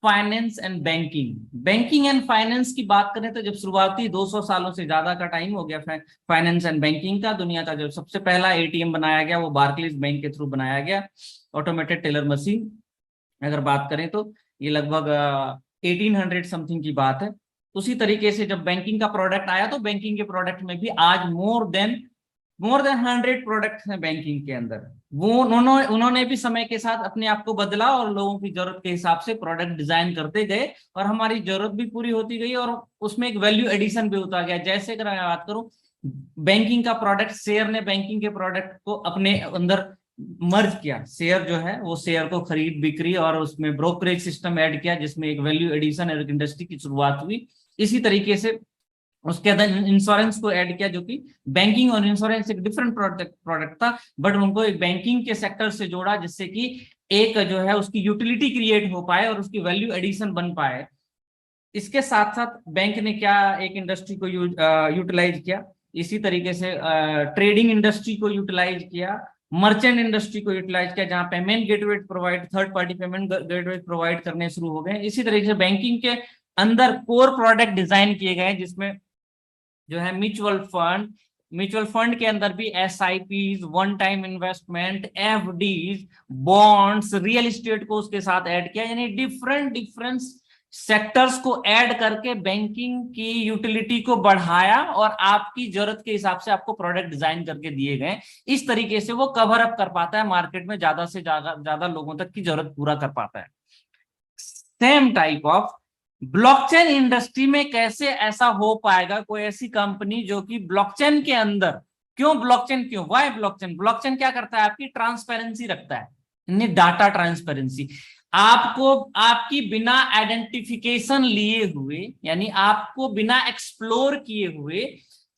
Finance and banking. Banking and finance की बात करें तो जब शुरुआती 200 सालों से ज्यादा का टाइम हो गया फाइनेंस एंड बैंकिंग का, दुनिया का जो सबसे पहला एटीएम बनाया गया वो बार्कलीज बैंक के थ्रू बनाया गया, ऑटोमेटेड टेलर मशीन। अगर बात करें तो ये लगभग 1800 समथिंग की बात है। उसी तरीके से जब बैंकिंग का प्रोडक्ट आया तो बैंकिंग के प्रोडक्ट में भी आज मोर देन 100 प्रोडक्ट्स हैं बैंकिंग के अंदर। वो उन्होंने भी समय के साथ अपने आप को बदला और लोगों की जरूरत के हिसाब से प्रोडक्ट डिजाइन करते गए और हमारी जरूरत भी पूरी होती गई और उसमें एक वैल्यू एडिशन भी होता गया। जैसे अगर मैं बात करूं, बैंकिंग का प्रोडक्ट, शेयर ने बैंकिंग के प्रोडक्ट को अपने अंदर मर्ज किया। शेयर जो है वो शेयर को खरीद बिक्री और उसमें ब्रोकरेज सिस्टम ऐड किया, जिसमें एक वैल्यू एडिशन और इंडस्ट्री की शुरुआत हुई। इसी तरीके से उसके अंदर इंश्योरेंस को ऐड किया, जो कि बैंकिंग और इंश्योरेंस एक डिफरेंट प्रोडक्ट था, बट उनको एक बैंकिंग के सेक्टर से जोड़ा, जिससे कि एक जो है उसकी यूटिलिटी क्रिएट हो पाए और उसकी वैल्यू एडिशन बन पाए। इसके साथ साथ बैंक ने क्या एक इंडस्ट्री को यूटिलाइज किया, इसी तरीके से ट्रेडिंग इंडस्ट्री को यूटिलाइज किया, मर्चेंट इंडस्ट्री को यूटिलाइज किया, जहां payment gateway provide, third party payment gateway provide करने शुरू हो गए। इसी तरीके से बैंकिंग के अंदर कोर प्रोडक्ट डिजाइन किए गए, जिसमें जो है म्यूचुअल फंड के अंदर भी SIPs, one time investment, FDs, bonds, real estate को उसके साथ ऐड किया। यानी डिफरेंट सेक्टर्स को ऐड करके बैंकिंग की यूटिलिटी को बढ़ाया और आपकी जरूरत के हिसाब से आपको प्रोडक्ट डिजाइन करके दिए गए। इस तरीके से वो कवर अप कर पाता है मार्केट में, ज्यादा से ज्यादा लोगों तक की जरूरत पूरा कर पाता है। Same type of blockchain industry में कैसे ऐसा हो पाएगा, कोई ऐसी कंपनी जो कि ब्लॉकचेन के अंदर, क्यों ब्लॉकचेन, क्यों वाई ब्लॉकचेन? ब्लॉकचेन क्या करता है? आपकी ट्रांसपेरेंसी रखता है, डाटा ट्रांसपेरेंसी। आपको आपकी बिना आइडेंटिफिकेशन लिए हुए, यानी आपको बिना एक्सप्लोर किए हुए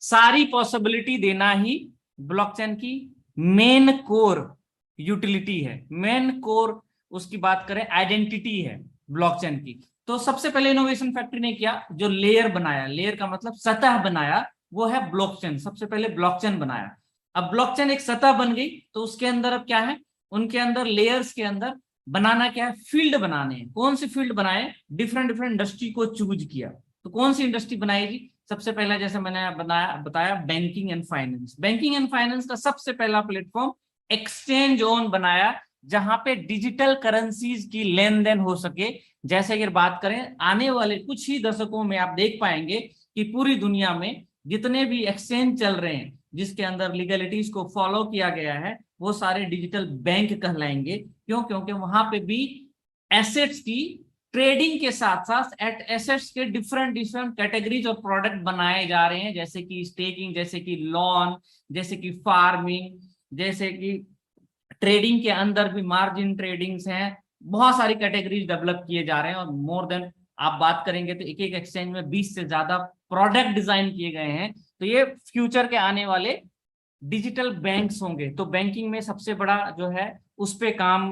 सारी पॉसिबिलिटी देना ही ब्लॉकचेन की मेन कोर यूटिलिटी है, मेन कोर उसकी बात करें आइडेंटिटी है ब्लॉकचेन की। तो सबसे पहले इनोवेशन फैक्ट्री ने किया, जो लेयर बनाया, लेयर का मतलब सतह बनाया, वो है ब्लॉकचेन। सबसे पहले ब्लॉकचेन बनाया। अब ब्लॉकचेन एक सतह बन गई तो उसके अंदर अब क्या है, उनके अंदर लेयर्स के अंदर बनाना क्या है, फील्ड बनाने हैं। कौन सी फील्ड बनाए? डिफरेंट इंडस्ट्री को चूज किया। तो कौन सी इंडस्ट्री बनाएगी? सबसे पहला, जैसे मैंने बताया banking and finance. Banking and finance का सबसे पहला प्लेटफॉर्म एक्सचेंज ऑन बनाया, जहां पे डिजिटल करेंसीज की लेन देन हो सके। जैसे अगर बात करें आने वाले कुछ ही दशकों में आप देख पाएंगे कि पूरी दुनिया में जितने भी एक्सचेंज चल रहे हैं जिसके अंदर लीगलिटीज को फॉलो किया गया है, वो सारे डिजिटल बैंक कहलाएंगे। क्यों? क्योंकि वहां पे भी एसेट्स की ट्रेडिंग के साथ साथ एसेट्स के डिफरेंट कैटेगरीज और प्रोडक्ट बनाए जा रहे हैं, जैसे कि स्टेकिंग, जैसे कि लोन, जैसे कि फार्मिंग, जैसे कि ट्रेडिंग के अंदर भी मार्जिन ट्रेडिंग्स हैं। बहुत सारी कैटेगरीज डेवलप किए जा रहे हैं और मोर देन आप बात करेंगे तो एक एक एक्सचेंज में 20 से ज्यादा प्रोडक्ट डिजाइन किए गए हैं। तो ये फ्यूचर के आने वाले डिजिटल बैंक्स होंगे। तो बैंकिंग में सबसे बड़ा जो है उस पे काम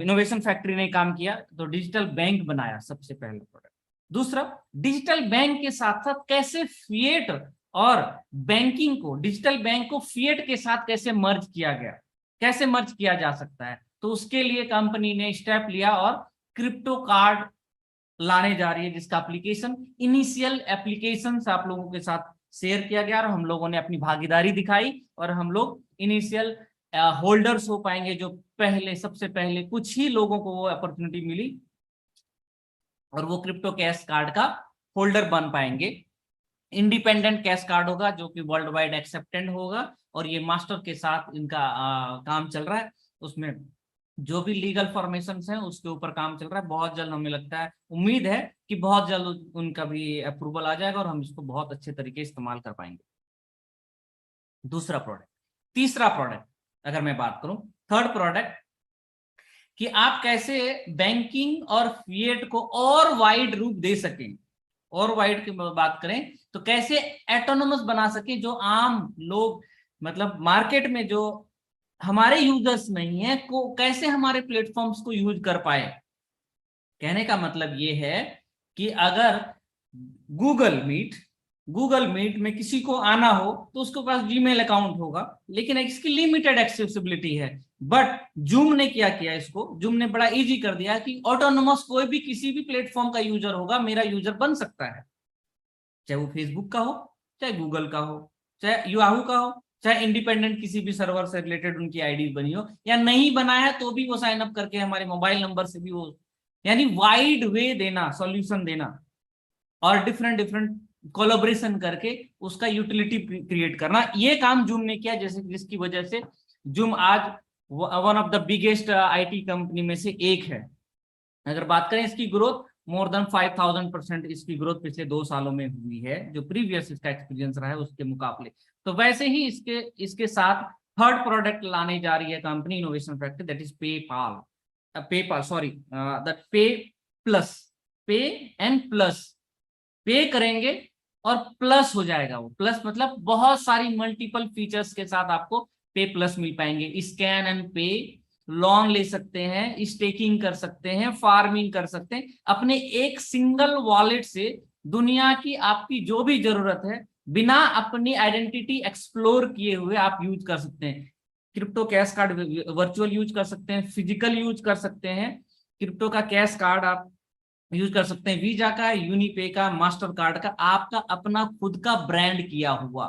इनोवेशन फैक्ट्री ने काम किया, तो डिजिटल बैंक बनाया सबसे पहले प्रोडक्ट। दूसरा, डिजिटल बैंक के साथ साथ कैसे फिएट और बैंकिंग को, डिजिटल बैंक को फिएट के साथ कैसे मर्ज किया गया, कैसे मर्ज किया जा सकता है। तो उसके लिए कंपनी ने स्टेप लिया और क्रिप्टो कार्ड लाने जा रही है, जिसका एप्लीकेशन, इनिशियल एप्लीकेशन आप लोगों के साथ शेयर किया गया और हम लोगों ने अपनी भागीदारी दिखाई और हम लोग इनिशियल होल्डर्स हो पाएंगे, जो पहले, सबसे पहले कुछ ही लोगों को वो अपॉर्चुनिटी मिली और वो क्रिप्टो कैश कार्ड का होल्डर बन पाएंगे। इंडिपेंडेंट कैश कार्ड होगा जो कि वर्ल्ड वाइड एक्सेप्टेड होगा और ये मास्टर के साथ इनका काम चल रहा है। उसमें जो भी लीगल फॉर्मेशन है उसके ऊपर काम चल रहा है। बहुत जल्द हमें लगता है, उम्मीद है कि बहुत जल्द उनका भी अप्रूवल आ जाएगा और हम इसको बहुत अच्छे तरीके से इस्तेमाल कर पाएंगे। दूसरा प्रोडक्ट। तीसरा प्रोडक्ट अगर मैं बात करूं, थर्ड प्रोडक्ट, कि आप कैसे बैंकिंग और फिएट को और वाइड रूप दे सकें। और वाइड की बात करें तो कैसे एटोनोमस बना सके, जो आम लोग, मतलब मार्केट में जो हमारे यूजर्स नहीं है, को कैसे हमारे प्लेटफॉर्म्स को यूज कर पाए। कहने का मतलब ये है कि अगर गूगल मीट गूगल मीट में किसी को आना हो तो उसके पास जीमेल अकाउंट होगा, लेकिन इसकी लिमिटेड एक्सेसिबिलिटी है। बट जूम ने क्या किया, इसको जूम ने बड़ा इजी कर दिया कि ऑटोनोमस कोई भी किसी भी प्लेटफॉर्म का यूजर होगा, मेरा यूजर बन सकता है, चाहे वो फेसबुक का हो, चाहे गूगल का हो, चाहे याहू का हो, चाहे इंडिपेंडेंट किसी भी सर्वर से रिलेटेड उनकी आईडी बनी हो, या नहीं बना है तो भी वो साइन अप करके हमारे मोबाइल नंबर से भी वो, यानी वाइड वे देना, सॉल्यूशन देना, और डिफरेंट डिफरेंट कोलैबोरेशन करके उसका यूटिलिटी क्रिएट करना, ये काम जूम ने किया, जैसे जिसकी वजह से जूम आज one of the biggest IT company में से एक है। अगर बात करें इसकी ग्रोथ, मोर देन 5000% इसकी ग्रोथ पिछले 2 सालों में हुई है, जो प्रीवियस इसका एक्सपीरियंस रहा है उसके मुकाबले। तो वैसे ही इसके साथ थर्ड प्रोडक्ट लाने जा रही है company, innovation factor, that is PayPal sorry that पे प्लस, पे एंड प्लस, पे करेंगे और प्लस हो जाएगा, वो प्लस मतलब बहुत सारी मल्टीपल फीचर्स के साथ आपको पे प्लस मिल पाएंगे। स्कैन एंड पे, लोन ले सकते हैं, स्टेकिंग कर सकते हैं, फार्मिंग कर सकते हैं, अपने एक सिंगल वॉलेट से दुनिया की आपकी जो भी जरूरत है बिना अपनी आइडेंटिटी एक्सप्लोर किए हुए आप यूज कर सकते हैं। Crypto cash card virtual use कर सकते हैं, फिजिकल यूज कर सकते हैं, क्रिप्टो का कैश कार्ड आप यूज कर सकते हैं, वीजा का, यूनिपे का, मास्टर कार्ड का, आपका अपना खुद का ब्रांड किया हुआ,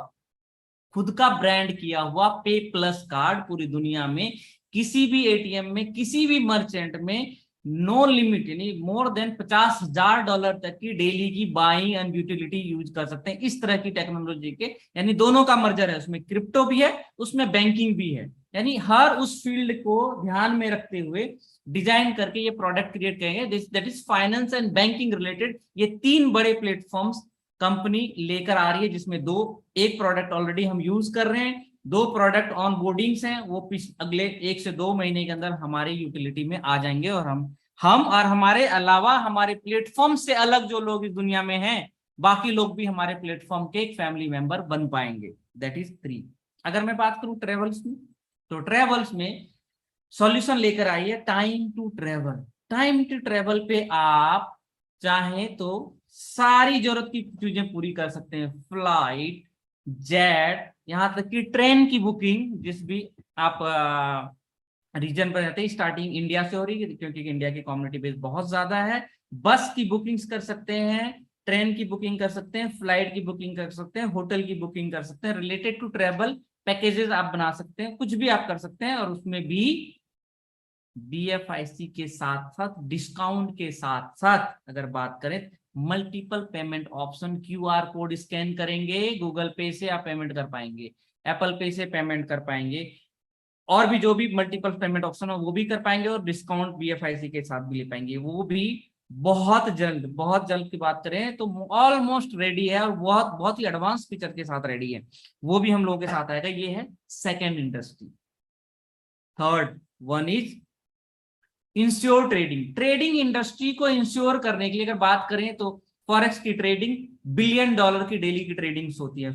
खुद का ब्रांड किया हुआ पे प्लस कार्ड पूरी दुनिया में किसी भी एटीएम में, किसी भी मर्चेंट में नो लिमिट, यानी मोर देन $50,000 तक की डेली की बाइंग एंड यूटिलिटी यूज कर सकते हैं, इस तरह की टेक्नोलॉजी के, यानी दोनों का मर्जर है, उसमें क्रिप्टो भी है, उसमें बैंकिंग भी है, यानी हर उस फील्ड को ध्यान में रखते हुए डिजाइन करके ये प्रोडक्ट क्रिएट करेंगे, that is finance and banking related. ये 3 बड़े प्लेटफॉर्म्स कंपनी लेकर आ रही है, जिसमें एक प्रोडक्ट ऑलरेडी हम यूज कर रहे हैं, 2 प्रोडक्ट ऑन बोर्डिंग्स हैं, वो अगले 1 से 2 महीने के अंदर हमारी यूटिलिटी में आ जाएंगे, और हम और हमारे अलावा हमारे प्लेटफॉर्म से अलग जो लोग इस दुनिया में हैं, बाकी लोग भी हमारे प्लेटफॉर्म के एक फैमिली मेंबर बन पाएंगे। That is 3। अगर मैं बात करूं ट्रेवल्स में, तो ट्रेवल्स में सॉल्यूशन लेकर आई है time to travel. Time to travel पे आप चाहे तो सारी जरूरत की चीजें पूरी कर सकते हैं, फ्लाइट, जेट, यहां तक कि ट्रेन की बुकिंग, जिस भी आप रीजन पर रहते हैं, स्टार्टिंग इंडिया से हो रही है क्योंकि इंडिया की कम्युनिटी बेस बहुत ज्यादा है। बस की बुकिंग्स कर सकते हैं, ट्रेन की बुकिंग कर सकते हैं, फ्लाइट की बुकिंग कर सकते हैं, होटल की बुकिंग कर सकते हैं, रिलेटेड टू ट्रेवल पैकेजेस आप बना सकते हैं, कुछ भी आप कर सकते हैं, और उसमें भी BFIC के साथ साथ, डिस्काउंट के साथ साथ अगर बात करें, multiple payment option, QR code scan करेंगे, गूगल पे से आप पेमेंट कर पाएंगे, एप्पल पे से पेमेंट कर पाएंगे, और भी जो भी मल्टीपल पेमेंट ऑप्शन हो वो भी कर पाएंगे, और डिस्काउंट BFIC के साथ भी ले पाएंगे, वो भी बहुत जल्द की बात करें तो ऑलमोस्ट रेडी है, और बहुत बहुत ही एडवांस फीचर के साथ रेडी है, वो भी हम लोगों के साथ आएगा। ये है second industry. Third one is ensure trading. Trading industry को इंश्योर करने के लिए अगर बात करें तो फॉरेक्स की ट्रेडिंग, $1 बिलियन की डेली की ट्रेडिंग्स होती है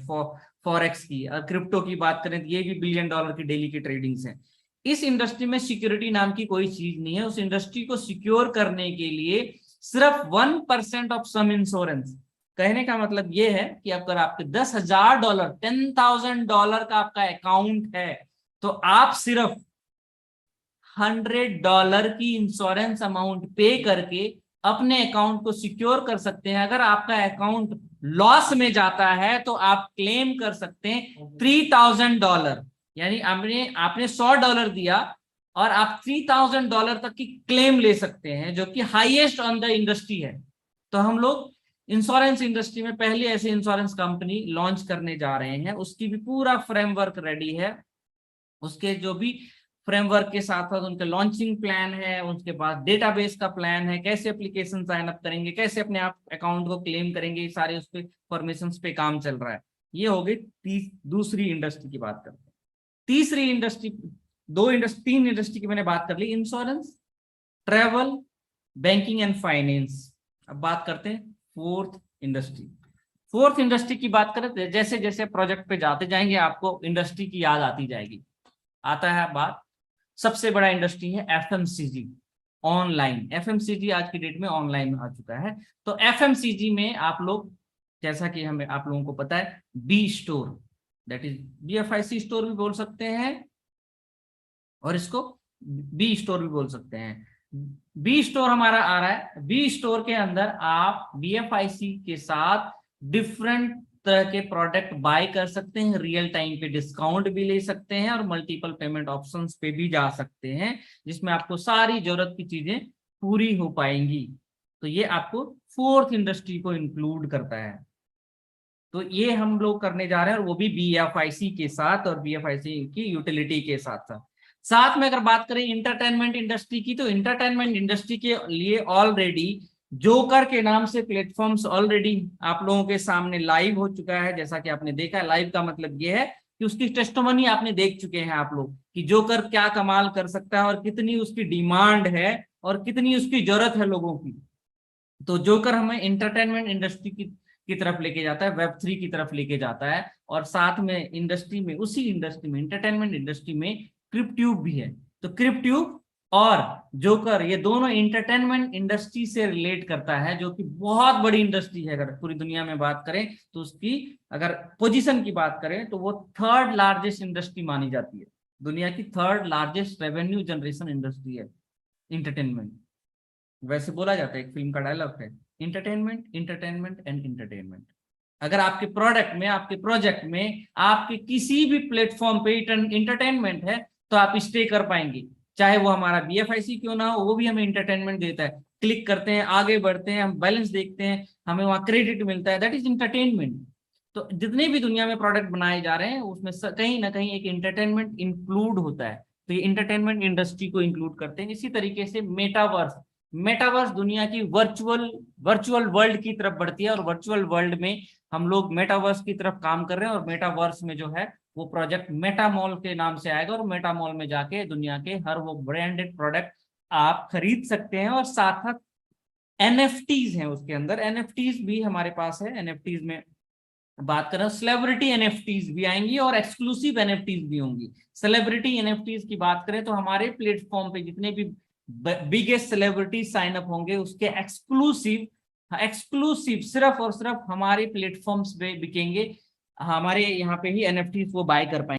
फॉरेक्स की। क्रिप्टो की बात करें तो ये भी $1 बिलियन की डेली की ट्रेडिंग्स है। इस इंडस्ट्री में सिक्योरिटी नाम की कोई चीज नहीं है। उस इंडस्ट्री को सिक्योर करने के लिए सिर्फ 1% ऑफ सम इंश्योरेंस, कहने का मतलब ये है कि अगर आपके $10,000, $10,000 का आपका अकाउंट है, तो आप सिर्फ $100 की इंश्योरेंस अमाउंट पे करके अपने अकाउंट को सिक्योर कर सकते हैं। अगर आपका अकाउंट लॉस में जाता है तो आप क्लेम कर सकते हैं $3,000, यानी आपने $100 दिया और आप $3,000 तक की क्लेम ले सकते हैं, जो कि हाईएस्ट ऑन द इंडस्ट्री है। तो हम लोग इंश्योरेंस इंडस्ट्री में पहली ऐसी इंश्योरेंस कंपनी लॉन्च करने जा रहे हैं, उसकी भी पूरा फ्रेमवर्क रेडी है, उसके जो भी फ्रेमवर्क के साथ साथ उनका लॉन्चिंग प्लान है, उसके बाद डेटाबेस का प्लान है, कैसे एप्लीकेशन साइन अप करेंगे, कैसे अपने आप अकाउंट को क्लेम करेंगे, सारे उस पे फॉर्मेशन पे काम चल रहा है। ये हो गई दूसरी इंडस्ट्री की बात करते हैं। तीसरी इंडस्ट्री, तीन इंडस्ट्री की मैंने बात कर ली, insurance, travel, banking and finance. अब बात करते हैं फोर्थ इंडस्ट्री। फोर्थ इंडस्ट्री की बात करें, जैसे जैसे प्रोजेक्ट पे जाते जाएंगे आपको इंडस्ट्री की याद आती जाएगी। आता है बात, सबसे बड़ा इंडस्ट्री है FMCG, ऑनलाइन। FMCG आज की डेट में ऑनलाइन आ चुका है। तो FMCG में आप लोग जैसा कि हमें आप लोगों को पता है B store, that is BFIC store भी बोल सकते हैं और इसको बी स्टोर भी बोल सकते हैं। बी स्टोर हमारा आ रहा है, बी स्टोर के अंदर आप BFIC के साथ डिफरेंट तरह के प्रोडक्ट बाय कर सकते हैं, रियल टाइम पे डिस्काउंट भी ले सकते हैं और मल्टीपल पेमेंट ऑप्शंस पे भी जा सकते हैं, जिसमें आपको सारी जरूरत की चीजें पूरी हो पाएंगी। तो ये आपको फोर्थ इंडस्ट्री को इंक्लूड करता है। तो ये हम लोग करने जा रहे हैं और वो भी BFIC के साथ और BFIC की यूटिलिटी के साथ साथ। साथ में अगर बात करें इंटरटेनमेंट इंडस्ट्री की, तो इंटरटेनमेंट इंडस्ट्री के लिए ऑलरेडी जोकर के नाम से प्लेटफॉर्म्स ऑलरेडी आप लोगों के सामने लाइव हो चुका है। जैसा कि आपने देखा, लाइव का मतलब ये है कि उसकी टेस्टिमनी आपने देख चुके हैं आप लोग कि जोकर क्या कमाल कर सकता है और कितनी उसकी डिमांड है और कितनी उसकी जरूरत है लोगों की। तो जोकर हमें इंटरटेनमेंट इंडस्ट्री की तरफ लेके जाता है, Web3 की तरफ लेके जाता है, और साथ में इंडस्ट्री में, उसी इंडस्ट्री में, इंटरटेनमेंट इंडस्ट्री में क्रिप्ट्यूब भी है। तो क्रिप्ट्यूब और जोकर ये दोनों इंटरटेनमेंट इंडस्ट्री से रिलेट करता है, जो कि बहुत बड़ी इंडस्ट्री है। अगर पूरी दुनिया में बात करें तो उसकी अगर पोजीशन की बात करें तो वो थर्ड लार्जेस्ट इंडस्ट्री मानी जाती है। दुनिया की third largest revenue generation industry है इंटरटेनमेंट। वैसे बोला जाता है, एक फिल्म का डायलॉग है, इंटरटेनमेंट इंटरटेनमेंट एंड इंटरटेनमेंट। अगर आपके प्रोडक्ट में, आपके प्रोजेक्ट में, आपके किसी भी प्लेटफॉर्म पे इंटरटेनमेंट है तो आप स्टे कर पाएंगे। चाहे वो हमारा BFIC क्यों ना हो, वो भी हमें इंटरटेनमेंट देता है। क्लिक करते हैं, आगे बढ़ते हैं, हम बैलेंस देखते हैं, हमें वहां क्रेडिट मिलता है, दैट इज इंटरटेनमेंट। तो जितने भी दुनिया में प्रोडक्ट बनाए जा रहे हैं उसमें कहीं ना कहीं एक इंटरटेनमेंट इंक्लूड होता है। तो ये इंटरटेनमेंट इंडस्ट्री को इंक्लूड करते हैं। इसी तरीके से मेटावर्स, मेटावर्स दुनिया की वर्चुअल वर्ल्ड की तरफ बढ़ती है और वर्चुअल वर्ल्ड में हम लोग मेटावर्स की तरफ काम कर रहे हैं। और मेटावर्स में जो है वो प्रोजेक्ट मेटा मॉल के नाम से आएगा और मेटा मॉल में जाके दुनिया के हर वो ब्रांडेड प्रोडक्ट आप खरीद सकते हैं। और साथ साथ NFTs हैं उसके अंदर, NFTs भी हमारे पास है। NFTs में बात करें, सेलिब्रिटी NFTs भी आएंगी और एक्सक्लूसिव NFTs भी होंगी। सेलिब्रिटी NFTs की बात करें तो हमारे प्लेटफॉर्म पे जितने भी बिगेस्ट सेलिब्रिटी साइन अप होंगे उसके एक्सक्लूसिव सिर्फ और सिर्फ हमारे प्लेटफॉर्म्स पे बिकेंगे। हमारे यहाँ पे ही NFTs वो बाय कर पाएंगे।